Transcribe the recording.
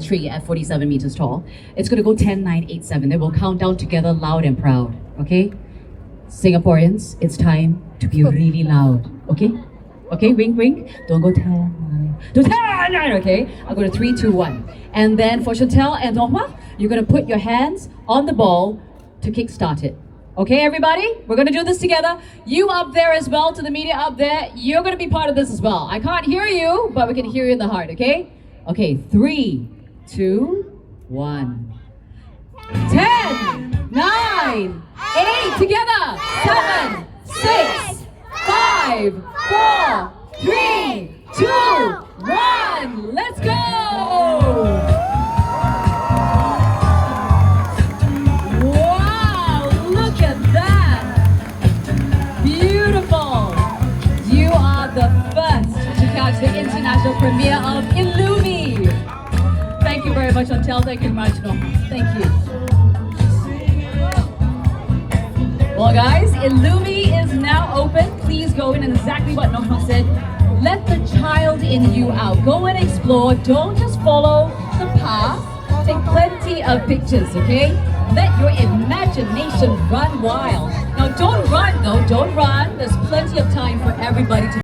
tree at 47 meters tall. It's going to go 10, 9, 8, 7. Then we'll count down together loud and proud. Okay? Singaporeans, it's time to be really loud. Okay? Okay, wink, wink. Don't go 10, 9. Do 10, 9, okay? I'll go to 3, 2, 1. And then for Chantel and Donghua, you're going to put your hands on the ball to kickstart it. Okay, everybody? We're going to do this together. You up there as well, to the media up there, you're going to be part of this as well. I can't hear you, but we can hear you in the heart, okay? Okay, 3, 2, 1. 10, 9, 8, together. 7, 6, 5, 4, 3, 2, 1. Let's go! The international premiere of Illumi. Thank you very much, Chantel. Thank you very much. No, thank you. Well, guys, Illumi is now open. Please go in, and exactly what Nongma said. Let the child in you out. Go and explore. Don't just follow the path. Take plenty of pictures, okay? Let your imagination run wild. Now, don't run, though. Don't run. There's plenty of time for everybody to